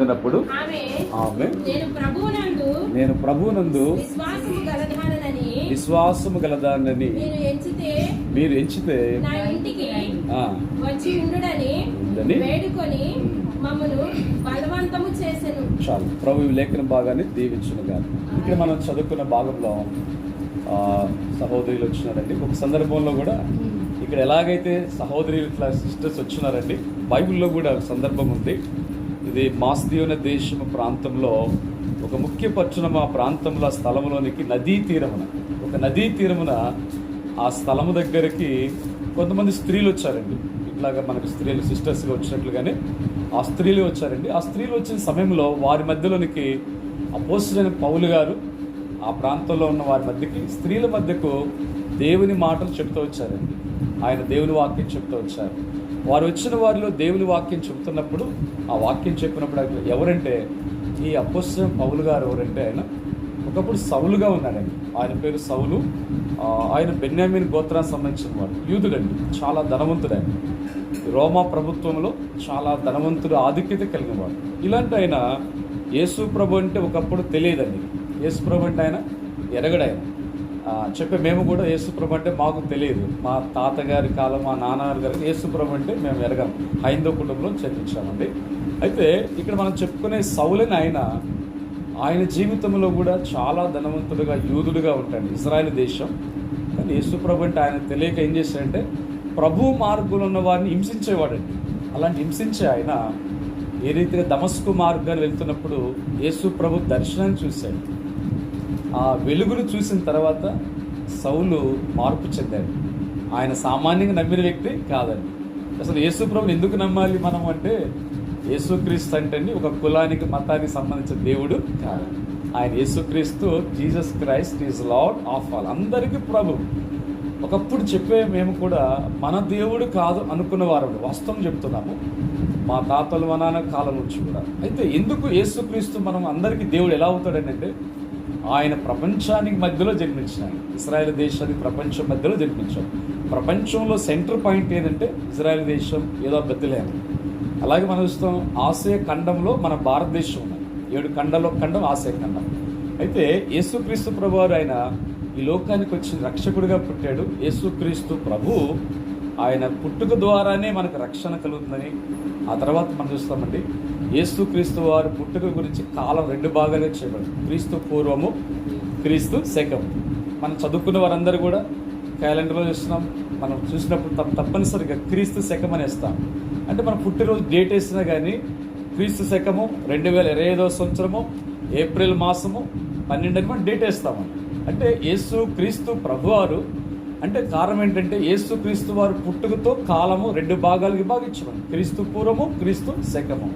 ఉన్నప్పుడు ఆమె నేను ప్రభువునందు విశ్వాసము గలదానని మీరు ఎంచితే వచ్చి ఉండుడని వేడుకొని మమ్మను బలవంతము చేసెను. చాలు. ప్రభు లేఖన భాగాన్ని దీవించును గాక. ఇక్కడ మనం చదువుకున్న భాగంలో సహోదరులు వచ్చినారండి. ఒక సందర్భంలో కూడా ఇక్కడ ఎలాగైతే సహోదరులు ఇట్లా సిస్టర్స్ వచ్చినారండి, బైబిల్లో కూడా సందర్భం ఉంది. ఇది మాస్దీయోన దేశం ప్రాంతంలో ఒక ముఖ్య పట్టణం. ఆ ప్రాంతంలో స్థలంలోనికి నదీ తీరమున, ఒక నదీ తీరమున ఆ స్థలము దగ్గరికి కొంతమంది స్త్రీలు వచ్చారండి. ఇట్లాగా మనకు స్త్రీలు సిస్టర్స్గా వచ్చినట్లుగానే ఆ స్త్రీలు వచ్చారండి. ఆ స్త్రీలు వచ్చిన సమయంలో వారి మధ్యలోనికి అపోస్తలుడైన పౌలు గారు ఆ ప్రాంతంలో ఉన్న వారి మధ్యకి, స్త్రీల మధ్యకు దేవుని మాటలు చెప్తూ వచ్చారండి. ఆయన దేవుని వాక్యం చెప్తూ వచ్చారు. వారు వచ్చిన వారిలో దేవుని వాక్యం చెబుతున్నప్పుడు, ఆ వాక్యం చెప్పినప్పుడు ఎవరంటే ఈ అపోస్తలుడైన పౌలు గారు ఎవరంటే, ఆయన ఒకప్పుడు సౌలుగా ఉన్నాడండి. ఆయన పేరు సౌలు. ఆయన బెన్యామీన్ గోత్రానికి సంబంధించిన వాడు, యూదుడండి. చాలా ధనవంతుడండి. రోమా ప్రభుత్వంలో చాలా ధనవంతుడు, ఆధిక్యత కలిగిన వాడు. ఇలాంటి ఆయన యేసు ప్రభు అంటే ఒకప్పుడు తెలియదండి. యేసు ప్రభు అంటే ఆయన ఎరగడాయన చెప్పే మేము కూడా యేసు ప్రభు అంటే మాకు తెలియదు. మా తాతగారి కాలం, మా నాన్నగారి గారికి యేసు ప్రభు అంటే మేము ఎరగం. హైందవ కుటుంబంలో చర్చించామండి. అయితే ఇక్కడ మనం చెప్పుకునే సౌలని ఆయన జీవితంలో కూడా చాలా ధనవంతుడుగా, యూదుడుగా ఉంటాడు, ఇజ్రాయెల్ దేశం. కానీ యేసు ప్రభు అంటే ఆయన తెలియక ఏం చేశాడంటే ప్రభు మార్గంలో ఉన్న వారిని హింసించేవాడండి. అలాంటి హింసించే ఆయన ఏ రీతిగా దమస్కు మార్గాన్ని వెళ్తున్నప్పుడు యేసు ప్రభు దర్శనాన్ని చూశాడు. ఆ వెలుగును చూసిన తర్వాత సౌలు మార్పు చెందాడు. ఆయన సామాన్యంగా నమ్మిన వ్యక్తి కాదండి. అసలు యేసు ప్రభుని ఎందుకు నమ్మాలి మనం అంటే, యేసుక్రీస్తు అంటే ఒక కులానికి, మతానికి సంబంధించిన దేవుడు కాదు. ఆయన యేసుక్రీస్తు, Jesus Christ is lord of all, అందరికీ ప్రభు. ఒకప్పుడు చెప్పే మేము కూడా మన దేవుడు కాదు అనుకున్న వారు, వాస్తవం చెప్తున్నాము, మా తాతలు మా నాన్న కాలం నుంచి కూడా. అయితే ఎందుకు యేసుక్రీస్తు మనం అందరికీ దేవుడు ఎలా అవుతాడనంటే, ఆయన ప్రపంచానికి మధ్యలో జన్మించినాడు. ఇజ్రాయెల్ దేశానికి ప్రపంచం మధ్యలో జన్మించాడు. ప్రపంచంలో సెంటర్ పాయింట్ ఏంటంటే ఇజ్రాయెల్ దేశం, ఏదో బెత్లెహేమ్. అలాగే మనం చూస్తాం ఆసియా ఖండంలో మన భారతదేశం ఉన్నది. 7 ఖండంలో ఖండం ఆసియా ఖండం. అయితే యేసుక్రీస్తు ప్రభు ఆయన ఈ లోకానికి వచ్చిన రక్షకుడిగా పుట్టాడు. యేసుక్రీస్తు ప్రభు ఆయన పుట్టుక ద్వారానే మనకు రక్షణ కలుగుతుందని ఆ తర్వాత మనం చూస్తామండి. యేసుక్రీస్తు వారు పుట్టుక గురించి కాలం 2 భాగాలుగా చేయబడింది. క్రీస్తు పూర్వము, క్రీస్తు శకము. మనం చదువుకున్న వారందరూ కూడా క్యాలెండర్లో చూస్తున్నాం. మనం చూసినప్పుడు తప్పనిసరిగా క్రీస్తు శకం అని వేస్తాం. అంటే మనం పుట్టినరోజు డేట్ వేసినా కానీ క్రీస్తు శకము 2025 సంవత్సరము ఏప్రిల్ మాసము 12 అని మనం డేట్ వేస్తామని. అంటే యేసు క్రీస్తు ప్రభువారు అంటే కారణం ఏంటంటే, యేసు క్రీస్తు వారు పుట్టుకతో కాలము 2 భాగాలకి విభాగించమని, క్రీస్తు పూర్వము, క్రీస్తు శకము.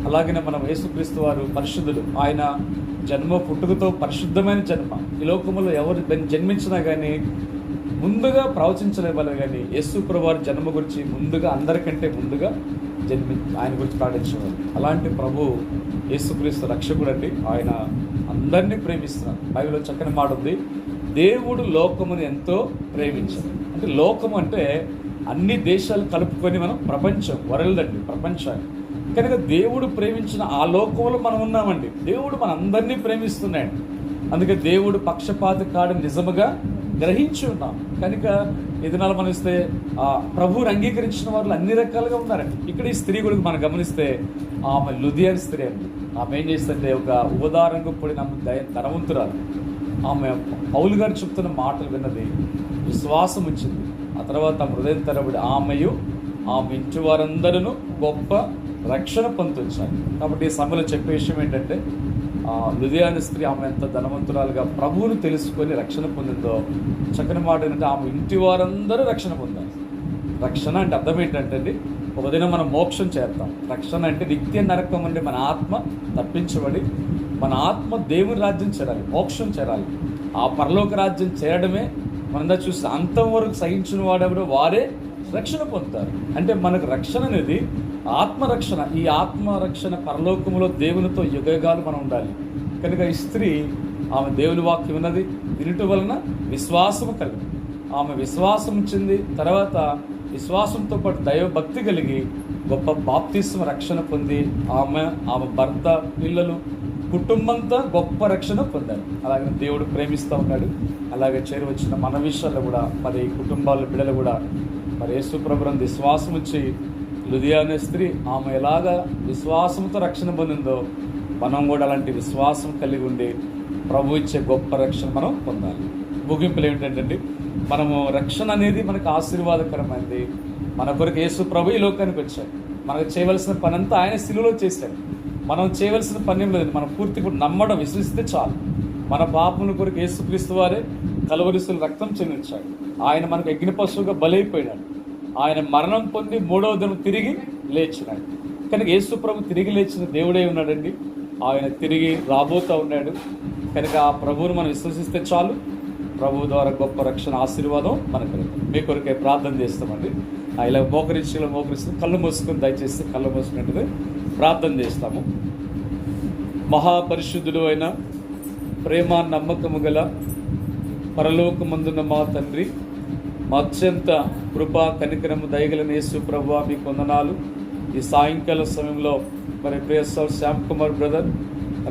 అలాగనే మనం యేసుక్రీస్తు వారు పరిశుద్ధుడు. ఆయన జన్మ పుట్టుకతో పరిశుద్ధమైన జన్మ. ఈ లోకంలో ఎవరు జన్మించినా కానీ ముందుగా ప్రవచించలేవాలి. కానీ యేసు ప్రభు వారి జన్మ గురించి ముందుగా, అందరికంటే ముందుగా ఆయన గురించి ప్రకటించేవారు. అలాంటి ప్రభు యేసుక్రీస్తు రక్షకుడు అండి. ఆయన అందరినీ ప్రేమిస్తున్నారు. బైబిల్లో చక్కని మాట ఉంది, దేవుడు లోకమును ఎంతో ప్రేమించాడు. అంటే లోకము అంటే అన్ని దేశాలు కలుపుకొని మనం ప్రపంచం, వరల్డ్ అండి, ప్రపంచాన్ని. కనుక దేవుడు ప్రేమించిన ఆ లోకంలో మనం ఉన్నామండి. దేవుడు మన అందరినీ ప్రేమిస్తున్నాడు. అందుకే దేవుడు పక్షపాత కాడు నిజముగా గ్రహించి ఉన్నాం. కనుక ఈ దినాలు మనం ఇస్తే ప్రభువుని అంగీకరించిన వారు అన్ని రకాలుగా ఉన్నారండి. ఇక్కడ ఈ స్త్రీ గురించి మనం గమనిస్తే ఆమె లుదియన్ స్త్రీ అండి. ఆమె ఏం చేస్తుంటే ఒక ఉదారంగా పడిన ధనవంతురాలు. ఆమె పౌలు గారు చెప్తున్న మాటలు విన్నది, విశ్వాసం వచ్చింది. ఆ తర్వాత హృదయం తెరబడి ఆమెయు ఆమె ఇంటి వారందరూ గొప్ప రక్షణ పొందొచ్చారు. కాబట్టి ఈ సమయంలో చెప్పే విషయం ఏంటంటే, లుదియాన స్త్రీ ఆమె ఎంత ధనవంతురాలుగా ప్రభువును తెలుసుకొని రక్షణ పొందిందో. చక్కని మాట ఏంటంటే, ఆమె ఇంటి వారందరూ రక్షణ పొందారు. రక్షణ అంటే అర్థం ఏంటంటే అండి, ఒక దినం మనం మోక్షం చేస్తాం. రక్షణ అంటే నిత్య నరకం అంటే మన ఆత్మ తప్పించబడి మన ఆత్మ దేవుని రాజ్యం చేరాలి, మోక్షం చేరాలి. ఆ పరలోక రాజ్యం చేరడమే మనందా చూసి అంతం వరకు సహించిన వాడెవడో వారే రక్షణ పొందుతారు. అంటే మనకు రక్షణ అనేది ఆత్మరక్షణ. ఈ ఆత్మరక్షణ పరలోకంలో దేవునితో యుగయుగాలు మనం ఉండాలి. కనుక ఈ స్త్రీ ఆమె దేవుని వాక్యం ఉన్నది, వినుట వలన విశ్వాసము కలిగింది. ఆమె విశ్వాసం ఇచ్చింది. తర్వాత విశ్వాసంతో పాటు దైవభక్తి కలిగి గొప్ప బాప్తిస్మ రక్షణ పొంది ఆమె భర్త పిల్లలు కుటుంబంతో గొప్ప రక్షణ పొందారు. అలాగే దేవుడు ప్రేమిస్తూ ఉన్నాడు. అలాగే చేరువచ్చిన మన విషయాల్లో కూడా మరి కుటుంబాల బిడ్డలు కూడా మరి యేసు ప్రభువునందు విశ్వాసం వచ్చి లుదియా అనే స్త్రీ ఆమె ఎలాగా విశ్వాసంతో రక్షణ పొందిందో మనం కూడా అలాంటి విశ్వాసం కలిగి ఉండి ప్రభు ఇచ్చే గొప్ప రక్షణ మనం పొందాలి. ముగింపులు ఏమిటంటే మనము రక్షణ అనేది మనకు ఆశీర్వాదకరమైనది. మన కొరకు యేసు ప్రభు ఈ లోకానికి వచ్చాడు. మనకు చేయవలసిన పని అంతా ఆయన శిలువలో చేశాడు. మనం చేయవలసిన పని ఏం లేదు. మనం పూర్తిగా నమ్మడం, విశ్వసిస్తే చాలు. మన పాపముల కొరకు యేసుక్రీస్తు వారే కలువరిశిల రక్తం చెందించాడు. ఆయన మనకు యజ్ఞ పశువుగా బలైపోయినాడు. ఆయన మరణం పొంది 3వ దినం తిరిగి లేచినాడు. కనుక యేసు ప్రభు తిరిగి లేచిన దేవుడే ఉన్నాడండి. ఆయన తిరిగి రాబోతూ ఉన్నాడు. కనుక ఆ ప్రభువును మనం విశ్వసిస్తే చాలు. ప్రభు ద్వారా గొప్ప రక్షణ ఆశీర్వాదం మనకు. మీ కొరకే ప్రార్థన చేస్తామండి. ఇలా మోకరిస్తూ కళ్ళు మూసుకొని దయచేసి కళ్ళు మూసుకున్నట్టుగా ప్రార్థన చేస్తాము. మహాపరిశుద్ధుడు అయిన ప్రేమ నమ్మకము గల పరలోకమందున్న మా తండ్రి, మా అత్యంత కృపా కనికరము దయగలిగిన యేసు ప్రభువా మీకు వందనాలు. ఈ సాయంకాల సమయంలో మరి ప్రియ శ్యామ్ కుమార్ బ్రదర్,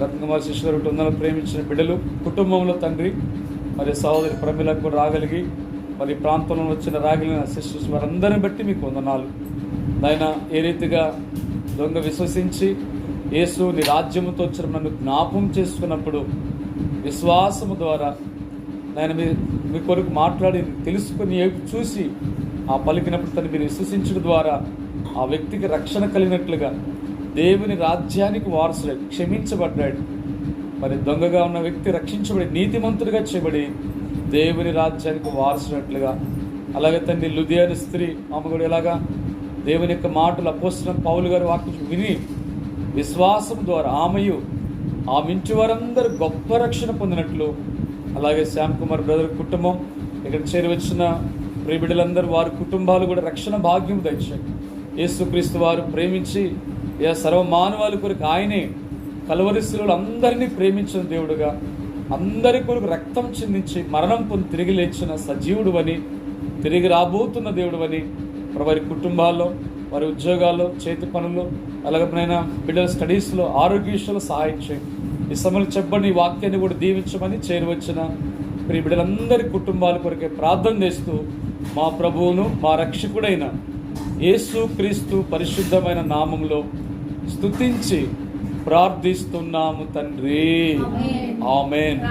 రత్నకుమార్ శిష్యులు వందలు ప్రేమించిన బిడ్డలు కుటుంబంలో తండ్రి మరి సహోదరి ప్రమిలకు కూడా రాగలిగి మరి ప్రాంతంలో వచ్చిన రాగలిగిన సిస్టర్స్ వారందరిని బట్టి మీకు వందనాలు. నాయన ఏ రీతిగా దొంగ విశ్వసించి యేసు నీ రాజ్యముతో వచ్చిన నన్ను జ్ఞాపం చేసుకున్నప్పుడు విశ్వాసము ద్వారా నాయన మీ కొరకు మాట్లాడి తెలుసుకుని చూసి ఆ పలికినప్పుడు తను మీరు విశ్వసించడం ద్వారా ఆ వ్యక్తికి రక్షణ కలిగినట్లుగా దేవుని రాజ్యానికి వారసుడు క్షమించబడ్డాడు. మరి దొంగగా ఉన్న వ్యక్తి రక్షించబడి నీతిమంతుడిగా చేయబడి దేవుని రాజ్యానికి వారసునట్లుగా, అలాగే తండ్రి లుదియా అనే స్త్రీ ఆమె కూడా ఎలాగా దేవుని యొక్క మాటలు అపోస్తలుడైన పౌలు గారి వాక్యం విని విశ్వాసం ద్వారా ఆమెయు ఆమె ఇంటి వారందరూ గొప్ప రక్షణ పొందినట్లు, అలాగే శ్యామ్ కుమార్ బ్రదర్ కుటుంబం ఇక్కడ చేరువచ్చిన ప్రియ బిడ్డలందరూ వారి కుటుంబాలు కూడా రక్షణ భాగ్యం దయచేయండి. యేసుక్రీస్తు వారు ప్రేమించి సర్వమానవాళి కొరకు ఆయనే కలువరి శిలువలో అందరినీ ప్రేమించిన దేవుడుగా, అందరి కొరకు రక్తం చిందించి మరణం పొంది తిరిగి లేచిన సజీవుడు అని, తిరిగి రాబోతున్న దేవుడు అని వారి కుటుంబాల్లో, వారి ఉద్యోగాల్లో, చేతి పనుల్లో, అలాగే బిడ్డల స్టడీస్లో, ఆరోగ్య విషయంలో సహాయం చేయండి. ఈ సమయంలో చెప్పండి ఈ వాక్యాన్ని కూడా దీవించమని చేరువచ్చిన ప్రియ బిడ్డలందరి కుటుంబాల కొరకే ప్రార్థన చేస్తూ మా ప్రభువును మా రక్షకుడైన యేసుక్రీస్తు పరిశుద్ధమైన నామములో స్తుతించి ప్రార్థిస్తున్నాము తండ్రి. ఆమేన్.